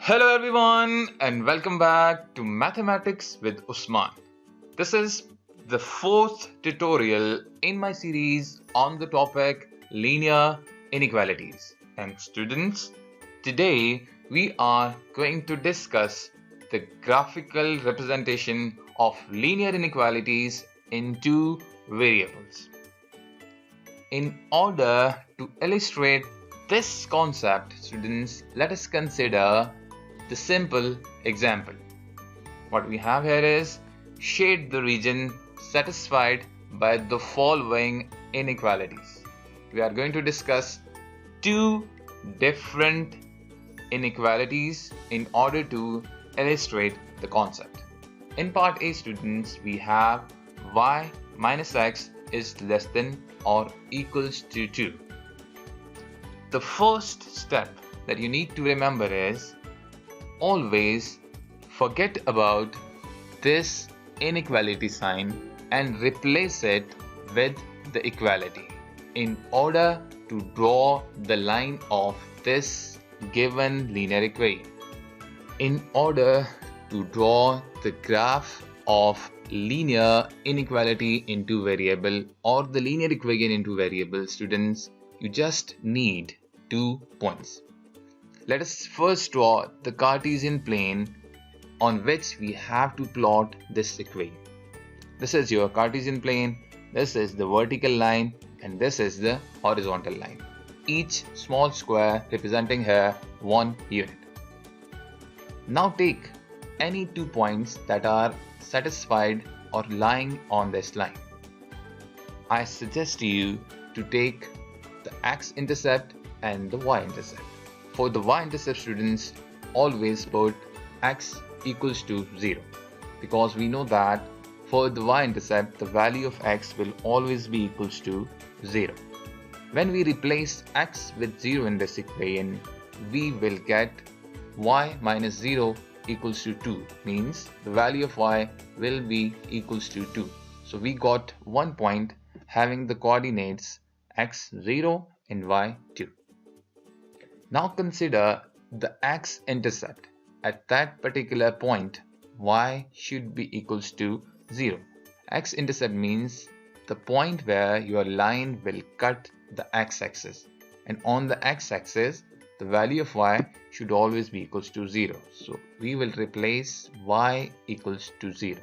Hello everyone and welcome back to Mathematics with Usman. This is the fourth tutorial in my series on the topic linear inequalities. And students, today we are going to discuss the graphical representation of linear inequalities in two variables. In order to illustrate this concept, students, let us consider the simple example. What we have here is shade the region satisfied by the following inequalities. We are going to discuss two different inequalities in order to illustrate the concept. In part A, students, we have y minus x is less than or equals to 2. The first step that you need to remember is always forget about this inequality sign and replace it with the equality in order to draw the line of this given linear equation. In order to draw the graph of linear inequality into variable or the linear equation into variable, students, you just need 2 points. Let us first draw the Cartesian plane on which we have to plot this equation. This is your Cartesian plane, this is the vertical line, and this is the horizontal line. Each small square representing here 1 unit. Now take any 2 points that are satisfied or lying on this line. I suggest you to take the x-intercept and the y-intercept. For the y-intercept, students, always put x equals to 0 because we know that for the y-intercept the value of x will always be equals to 0. When we replace x with 0 in this equation, we will get y minus 0 equals to 2, means the value of y will be equals to 2. So we got 1 point having the coordinates x0 and y2. Now consider the x-intercept. At that particular point, y should be equals to 0. X-intercept means the point where your line will cut the x-axis, and on the x-axis the value of y should always be equals to 0. So we will replace y equals to 0.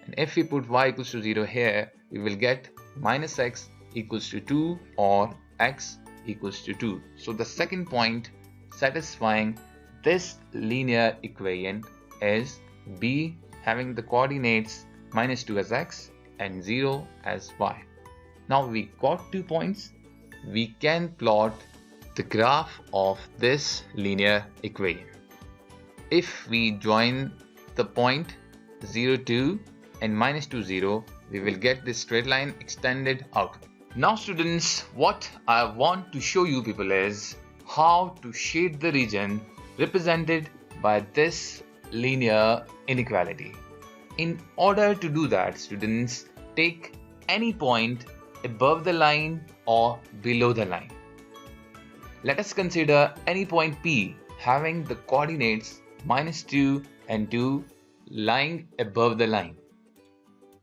And if we put y equals to 0 here, we will get minus x equals to 2 or x equals to 2. So the second point satisfying this linear equation is B, having the coordinates minus 2 as x and 0 as y. Now we got 2 points. We can plot the graph of this linear equation. If we join the point 0, 2 and minus 2, 0, we will get this straight line extended outward. Now students, what I want to show you people is how to shade the region represented by this linear inequality. In order to do that, students, take any point above the line or below the line. Let us consider any point P having the coordinates minus 2 and 2 lying above the line.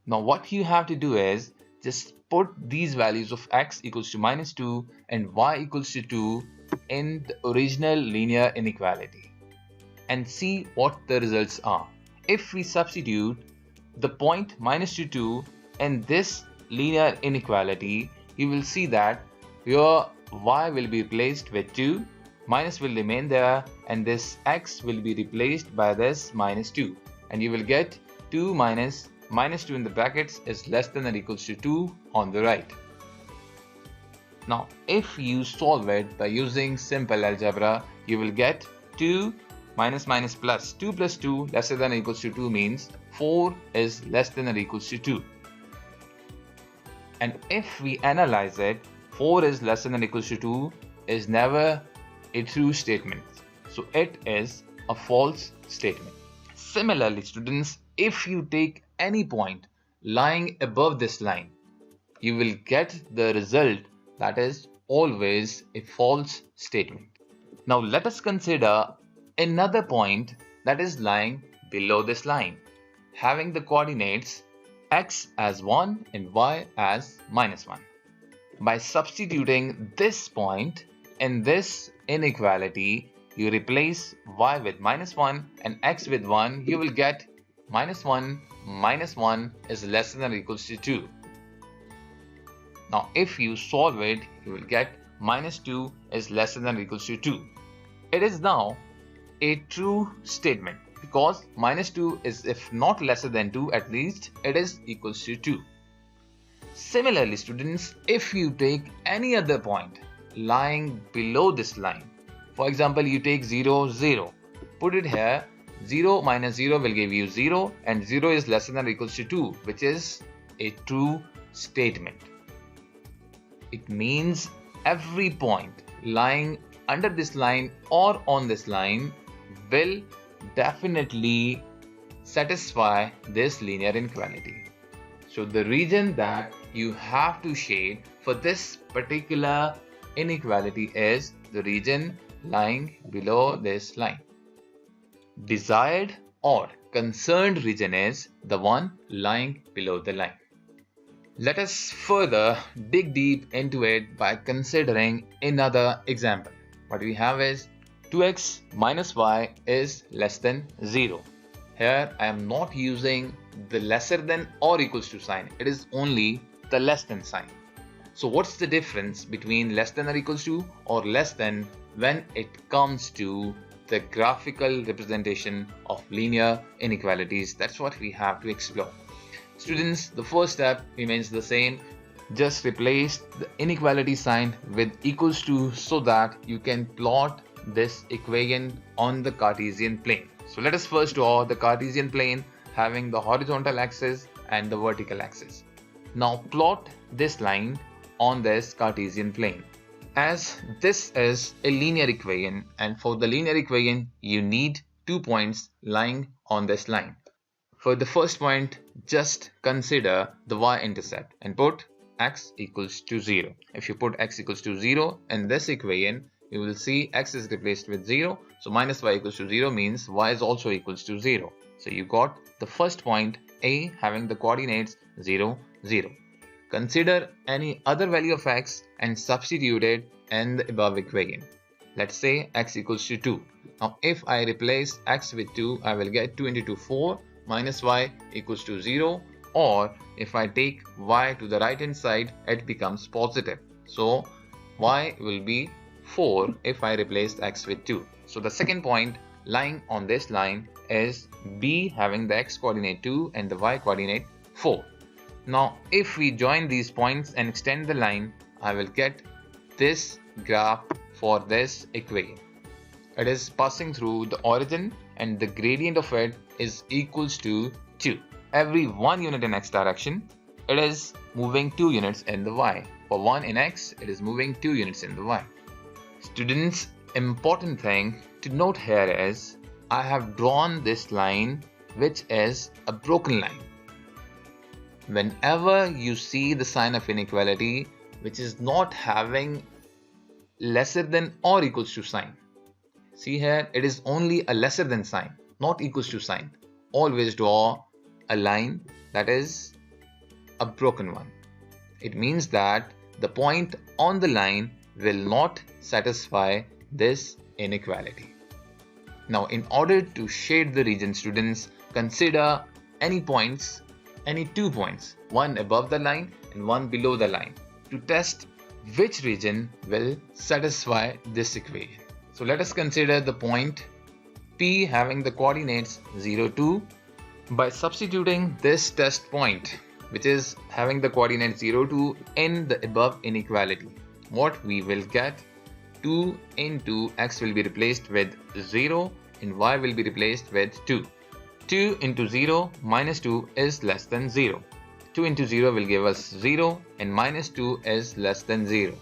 Now what you have to do is just put these values of x equals to minus 2 and y equals to 2 in the original linear inequality and see what the results are. If we substitute the point minus 2 in this linear inequality, you will see that your y will be replaced with 2, minus will remain there, and this x will be replaced by this minus 2, and you will get 2 minus 2 in the brackets is less than or equals to 2 on the right. Now if you solve it by using simple algebra, you will get 2 minus minus plus 2 plus 2 lesser than or equals to 2 means 4 is less than or equals to 2. And if we analyze it, 4 is less than or equals to 2 is never a true statement. So it is a false statement. Similarly, students, if you take any point lying above this line, you will get the result that is always a false statement. Now let us consider another point that is lying below this line, having the coordinates x as 1 and y as -1. By substituting this point in this inequality, you replace y with -1 and x with 1, you will get -1 minus 1 is less than or equals to 2. Now if you solve it, you will get -2 is less than or equals to 2. It is now a true statement because -2 is, if not lesser than 2, at least it is equals to 2. Similarly, students, if you take any other point lying below this line, for example, you take 0, 0, put it here, 0 minus 0 will give you 0 and 0 is less than or equals to 2, which is a true statement. It means every point lying under this line or on this line will definitely satisfy this linear inequality. So the region that you have to shade for this particular inequality is the region lying below this line. Desired or concerned region is the one lying below the line. Let us further dig deep into it by considering another example. What we have is 2x minus y is less than 0. Here I am not using the lesser than or equals to sign. It is only the less than sign. So what's the difference between less than or equals to or less than when it comes to the graphical representation of linear inequalities? That's what we have to explore. Students, the first step remains the same. Just replace the inequality sign with equals to so that you can plot this equation on the Cartesian plane. So let us first draw the Cartesian plane having the horizontal axis and the vertical axis. Now plot this line on this Cartesian plane. As this is a linear equation, and for the linear equation you need 2 points lying on this line. For the first point, just consider the y-intercept and put x equals to 0. If you put x equals to 0 in this equation, you will see x is replaced with 0. So minus y equals to 0 means y is also equals to 0. So you got the first point A having the coordinates 0, 0. Consider any other value of x and substitute it in the above equation. Let's say x equals to 2. Now if I replace x with 2, I will get 2 into 2, 4 minus y equals to 0, or if I take y to the right hand side, it becomes positive. So y will be 4 if I replace x with 2. So the second point lying on this line is B having the x coordinate 2 and the y coordinate 4. Now if we join these points and extend the line, I will get this graph for this equation. It is passing through the origin and the gradient of it is equals to 2. Every 1 unit in x direction, it is moving 2 units in the y. For 1 in x, it is moving 2 units in the y. Students, important thing to note here is I have drawn this line which is a broken line. Whenever you see the sign of inequality which is not having lesser than or equals to sign, see here, it is only a lesser than sign, not equals to sign. Always draw a line that is a broken one. It means that the point on the line will not satisfy this inequality. Now, in order to shade the region, students, consider any points, any 2 points, one above the line and one below the line, to test which region will satisfy this equation. So let us consider the point P having the coordinates 0, 2. By substituting this test point, which is having the coordinate 0, 2 in the above inequality, what we will get, 2 into x will be replaced with 0 and y will be replaced with 2. 2 into 0 minus 2 is less than 0. 2 into 0 will give us 0 and minus 2 is less than 0.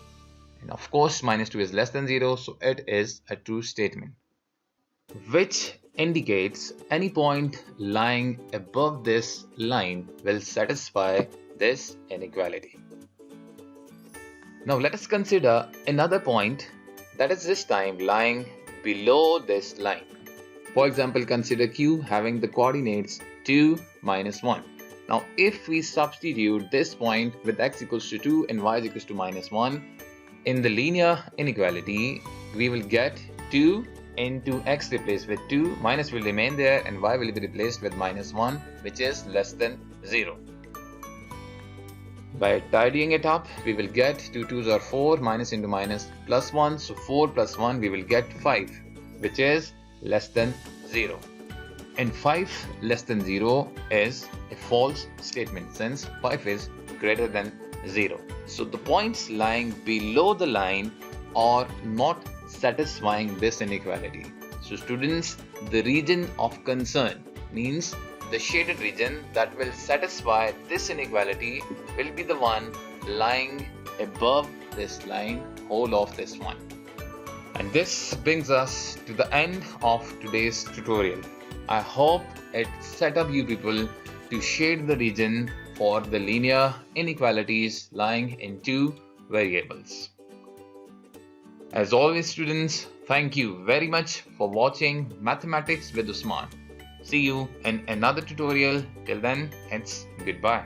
And of course minus 2 is less than 0, so it is a true statement, which indicates any point lying above this line will satisfy this inequality. Now let us consider another point that is this time lying below this line. For example, consider Q having the coordinates 2, minus 1. Now, if we substitute this point with x equals to 2 and y is equals to minus 1, in the linear inequality, we will get 2 into x replaced with 2, minus will remain there, and y will be replaced with minus 1, which is less than 0. By tidying it up, we will get 2 2s are 4, minus into minus plus 1, so 4 plus 1 we will get 5, which is less than 0. And 5 less than 0 is a false statement since 5 is greater than 0. So the points lying below the line are not satisfying this inequality. So students, the region of concern means the shaded region that will satisfy this inequality will be the one lying above this line, whole of this one. And this brings us to the end of today's tutorial. I hope it set up you people to shade the region for the linear inequalities lying in two variables. As always, students, thank you very much for watching Mathematics with Usman. See you in another tutorial. Till then, it's goodbye.